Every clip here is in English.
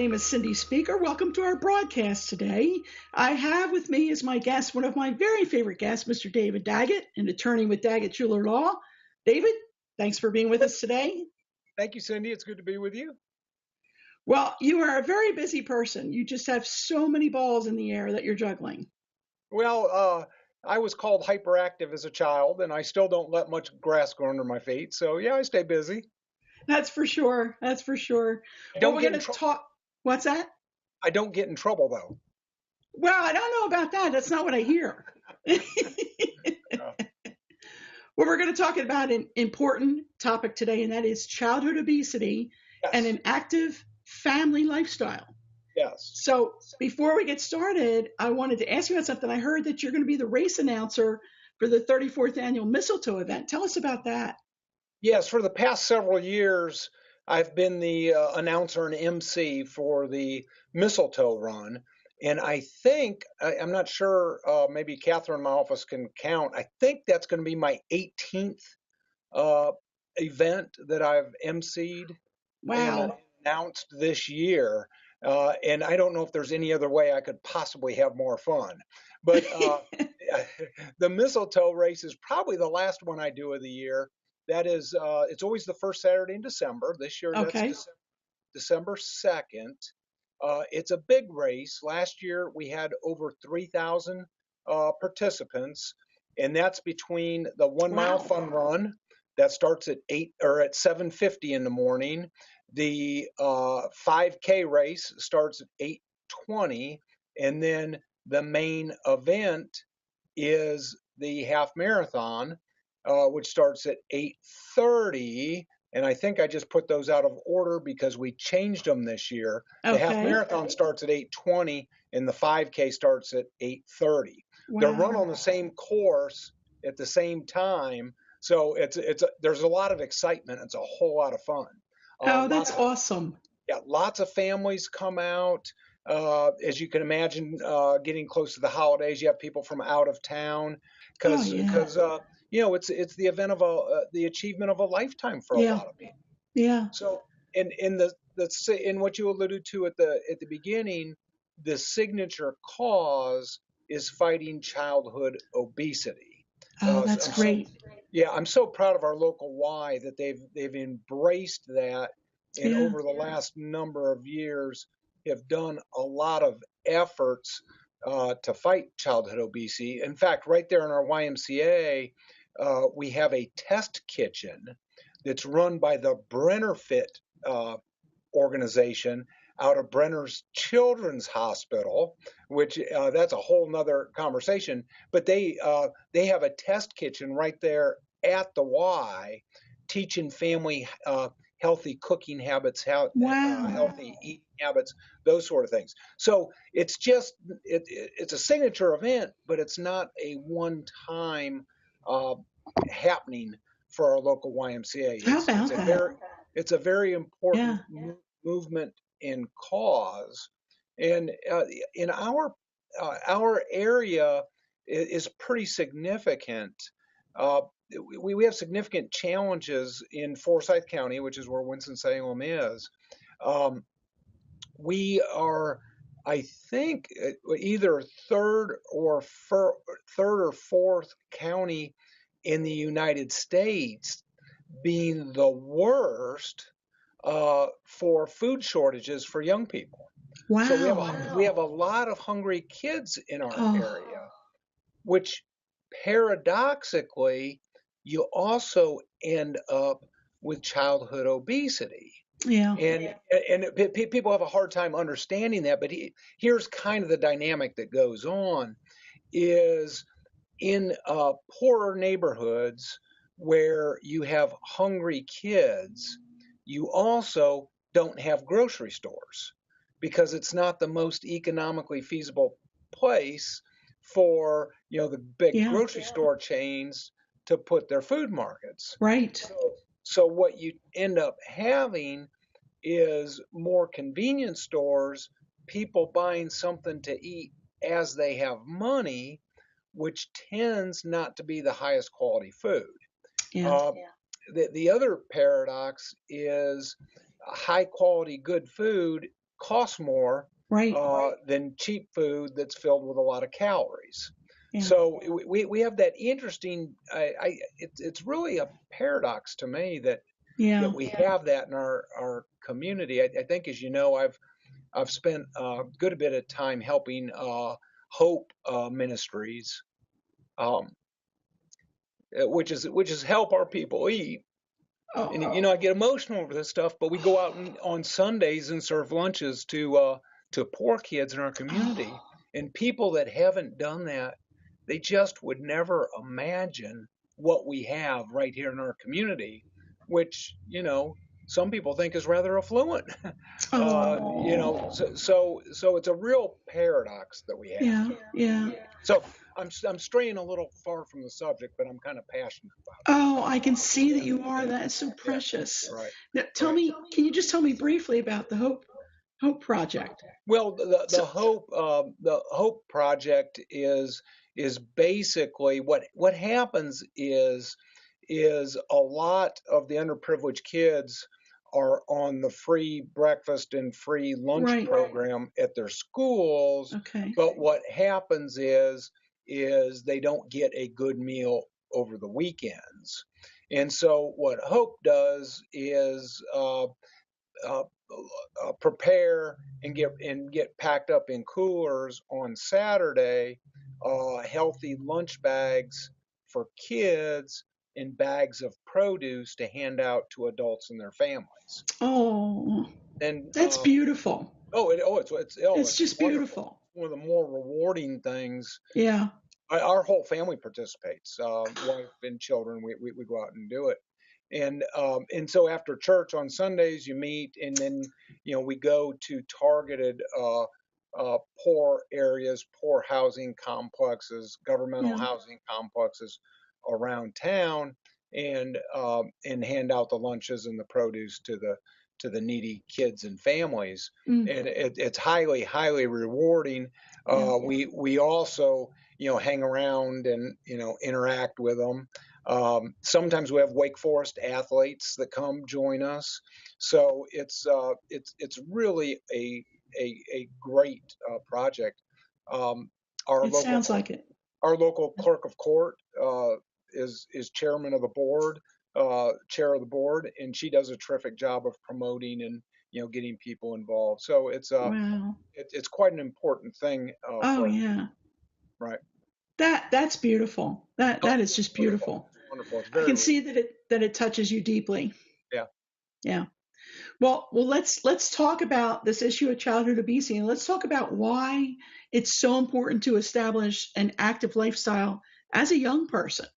name is Cindy Speaker. Welcome to our broadcast today. I have with me as my guest one of my very favorite guests, Mr. David Daggett, an attorney with Daggett, Shuler Law. David, thanks for being with us today. Thank you, Cindy. It's good to be with you. Well, you are a very busy person. You just have so many balls in the air that you're juggling. Well, I was called hyperactive as a child, and I still don't let much grass grow under my feet. So, yeah, I stay busy. That's for sure. That's for sure. I Well, don't we're get going in to trouble. talk. What's that? I don't get in trouble, though. Well, I don't know about that. That's not what I hear. Well, we're going to talk about an important topic today, and that is childhood obesity and an active family lifestyle. Yes. So before we get started, I wanted to ask you about something. I heard that you're going to be the race announcer for the 34th annual mistletoe event. Tell us about that. Yes, for the past several years, I've been the announcer and MC for the mistletoe run. And I think, I'm not sure, maybe Catherine in my office can count. I think that's going to be my 18th event that I've MC'd and Wow. announced this year. And I don't know if there's any other way I could possibly have more fun. But the mistletoe race is probably the last one I do of the year. That is, it's always the first Saturday in December. This year, Okay. that's December 2nd. It's a big race. Last year, we had over 3,000 participants, and that's between the 1 mile Wow. fun run that starts at 7:50 in the morning. The 5K race starts at 8:20, and then the main event is the half marathon, which starts at 8:30. And I think I just put those out of order because we changed them this year. The half Okay. marathon starts at 8:20 and the 5K starts at 8:30. They're run on Wow. the same course at the same time. So there's a lot of excitement. It's a whole lot of fun. Oh, that's Lots of awesome. Yeah, lots of families come out. As you can imagine, getting close to the holidays, you have people from out of town Oh, because yeah. it's the event of the achievement of a lifetime for a Yeah. lot of people. Yeah. So in what you alluded to at the beginning, the signature cause is fighting childhood obesity. Oh, So that's great. I'm so proud of our local Y that they've embraced that, and Yeah. over the last number of years have done a lot of efforts to fight childhood obesity. In fact, right there in our YMCA, we have a test kitchen that's run by the Brenner Fit organization out of Brenner's Children's Hospital, which that's a whole nother conversation. But they have a test kitchen right there at the Y, teaching family healthy cooking habits, Wow. healthy eating habits, those sort of things. So it's a signature event, but it's not a one-time happening for our local YMCA. How about that? It's a very Yeah. important movement and cause. And in our area is pretty significant. Uh, we have significant challenges in Forsyth County, which is where Winston-Salem is. Um, we are, I think, either third or fourth county in the United States being the worst for food shortages for young people. So Wow. we have a lot of hungry kids in our Oh, area, which paradoxically, you also end up with childhood obesity. yeah. And people have a hard time understanding that, but here's kind of the dynamic that goes on is in poorer neighborhoods where you have hungry kids, you also don't have grocery stores because it's not the most economically feasible place for the big Yeah. grocery store chains to put their food markets. Right. So what you end up having is more convenience stores, people buying something to eat as they have money, which tends not to be the highest quality food. Yeah. Uh, the other paradox is high quality good food costs more Right. than cheap food that's filled with a lot of calories. Yeah. So we have that interesting. It's really a paradox to me that Yeah. we have that in our community. I think, as you know, I've spent a good bit of time helping Hope Ministries, um, which is help our people eat. And Oh. I get emotional over this stuff, but we go out on Sundays and serve lunches to poor kids in our community, Oh. and people that haven't done that, they just would never imagine what we have right here in our community, which some people think is rather affluent. Oh. So it's a real paradox that we have. Yeah. Yeah. So I'm straying a little far from the subject, but I'm kind of passionate about Oh, I can see that you are. That is so it. Yeah, precious. right, Now, right. can you just tell me briefly about the Hope Project? Well, So, the Hope Project is basically what happens is a lot of the underprivileged kids are on the free breakfast and free lunch right. program at their schools, Okay. but what happens is they don't get a good meal over the weekends. And so what Hope does is uh, prepare and get packed up in coolers on Saturday, healthy lunch bags for kids and bags of produce to hand out to adults and their families. Oh, And that's beautiful. it's It's just wonderful. beautiful. One of the more rewarding things. Yeah. Our whole family participates, wife and children. We go out and do it. And so after church on Sundays, you meet, and then we go to targeted poor areas, poor housing complexes, governmental Yeah. housing complexes around town, and hand out the lunches and the produce to the needy kids and families. Mm, And it's highly rewarding. yeah. We also hang around and interact with them. Sometimes we have Wake Forest athletes that come join us, so it's really a great project. Um, our It local sounds like it. our local clerk of court is chairman of the board, chair of the board, and she does a terrific job of promoting and getting people involved. So Wow. it's quite an important thing Oh, for yeah. right. That's beautiful. That Oh, that is just wonderful, beautiful. wonderful. It's I very can see that it touches you deeply. yeah. Yeah. Well, let's talk about this issue of childhood obesity, and let's talk about why it's so important to establish an active lifestyle as a young person.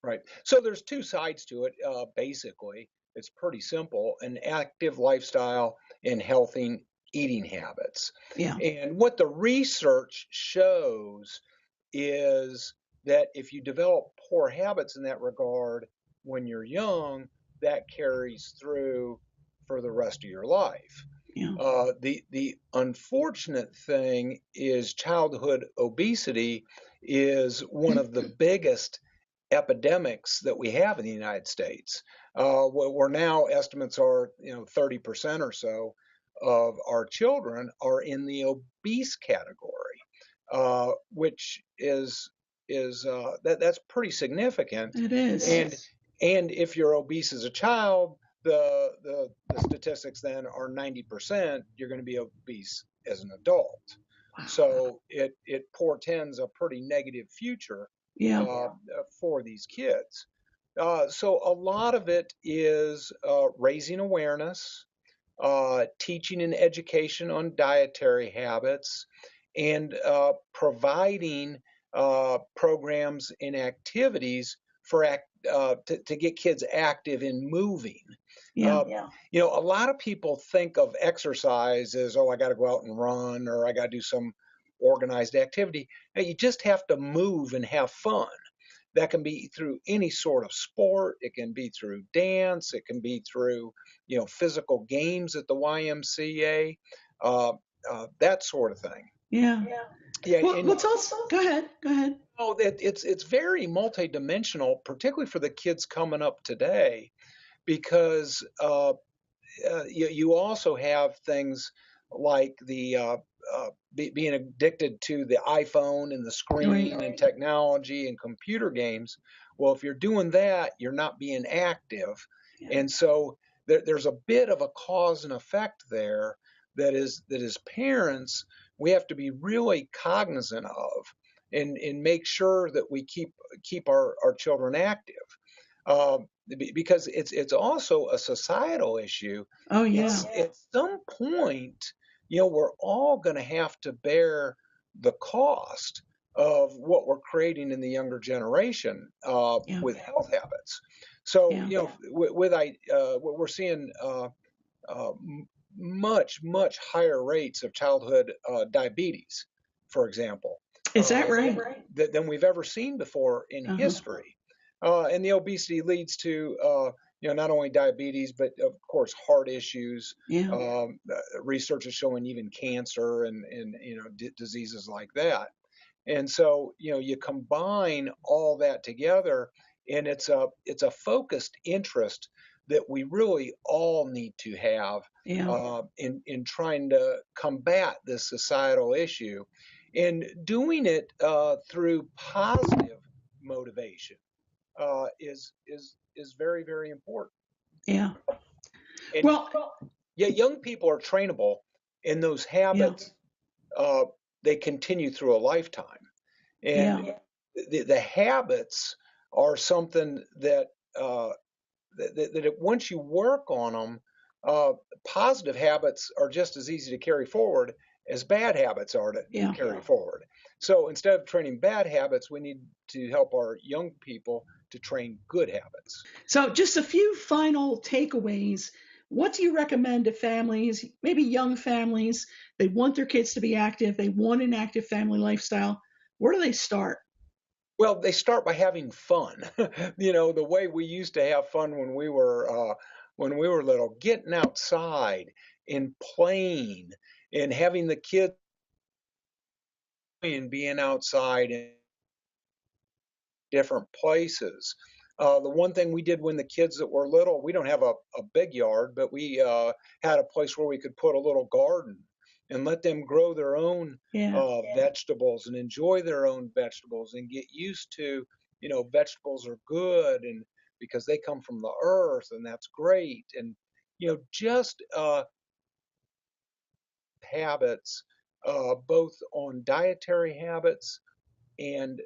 Right. So there's two sides to it. Basically, it's pretty simple: an active lifestyle and healthy eating habits. Yeah. And what the research shows is that if you develop poor habits in that regard when you're young, that carries through for the rest of your life. Yeah. The unfortunate thing is childhood obesity is one of the biggest epidemics that we have in the United States. Where now estimates are 30% or so of our children are in the obese category, which is that's pretty significant. It is. And and if you're obese as a child, the statistics then are 90% you're going to be obese as an adult. Wow. So it portends a pretty negative future Yeah. for these kids. So a lot of it is raising awareness, teaching and education on dietary habits, and providing programs and activities to get kids active and moving. Yeah. A lot of people think of exercise as, oh, I got to go out and run or I got to do some organized activity. Now, you just have to move and have fun. That can be through any sort of sport. It can be through dance. It can be through, physical games at the YMCA, that sort of thing. Yeah. Yeah, Well, and let's also go ahead. Go ahead. it's very multidimensional, particularly for the kids coming up today, because you also have things like being addicted to the iPhone and the screen and technology and computer games. Well, if you're doing that, you're not being active. Yeah. And so there's a bit of a cause and effect there that is as parents, we have to be really cognizant of and make sure that we keep our children active. Because it's also a societal issue. Oh, yeah. At some point, we're all going to have to bear the cost of what we're creating in the younger generation Yeah. with health habits. So, Yeah. what we're seeing much higher rates of childhood diabetes, for example, Is that right? than we've ever seen before in history. And the obesity leads to not only diabetes, but of course heart issues. Yeah. Research is showing even cancer and diseases like that. And so you combine all that together, and it's a focused interest that we really all need to have Yeah. in trying to combat this societal issue, and doing it through positive motivation is very, very important. Yeah. And Well, yeah, young people are trainable, and those habits they continue through a lifetime. And the habits are something that once you work on them, positive habits are just as easy to carry forward as bad habits are to carry forward. So instead of training bad habits, we need to help our young people to train good habits. So just a few final takeaways. What do you recommend to families, maybe young families? They want their kids to be active. They want an active family lifestyle. Where do they start? Well, they start by having fun. The way we used to have fun when we were little, getting outside and playing and having the kids and being outside in different places. The one thing we did when the kids that were little, we don't have a big yard, but we had a place where we could put a little garden and let them grow their own vegetables and enjoy their own vegetables and get used to, vegetables are good and because they come from the earth and that's great. And, just habits, both on dietary habits and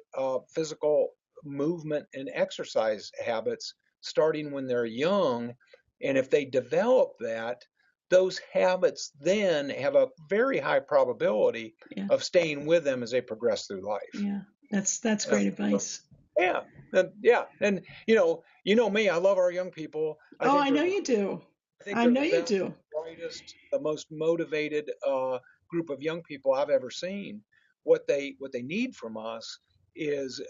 physical movement and exercise habits starting when they're young. And if they develop that, those habits then have a very high probability of staying with them as they progress through life. Yeah, that's great advice. And me, I love our young people. I know you do. I know you do. Brightest, the most motivated group of young people I've ever seen. What they need from us is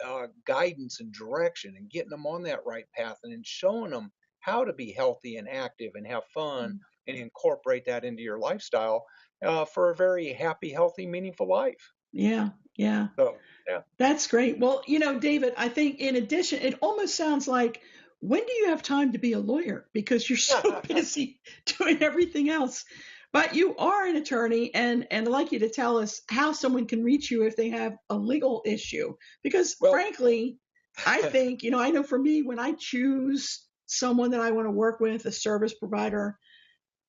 guidance and direction and getting them on that right path and then showing them how to be healthy and active and have fun and incorporate that into your lifestyle for a very happy, healthy, meaningful life. Yeah. So, that's great. Well, David, I think in addition, it almost sounds like, when do you have time to be a lawyer? Because you're so busy doing everything else. But you are an attorney, and I'd like you to tell us how someone can reach you if they have a legal issue. Because frankly, I think, I know for me, when I choose someone that I want to work with, a service provider,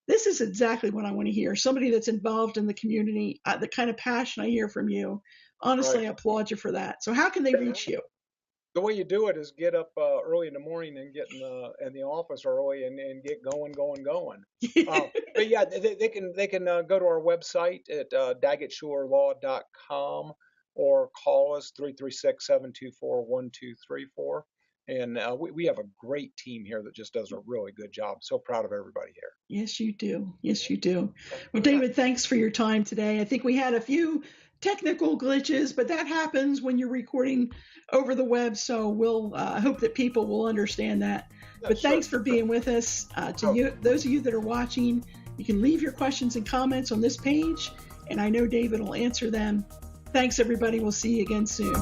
this is exactly what I want to hear. Somebody that's involved in the community, the kind of passion I hear from you. Honestly, I applaud you for that. So how can they reach you? The way you do it is get up early in the morning and get in the office early and get going. But yeah, they can go to our website at daggettshulerlaw.com or call us 336-724-1234. And we have a great team here that just does a really good job. So proud of everybody here. Yes, you do. Well, David, thanks for your time today. I think we had a few technical glitches, but that happens when you're recording over the web. So we'll hope that people will understand that. But thanks for being with us. To those of you that are watching, you can leave your questions and comments on this page, and I know David will answer them. Thanks, everybody. We'll see you again soon.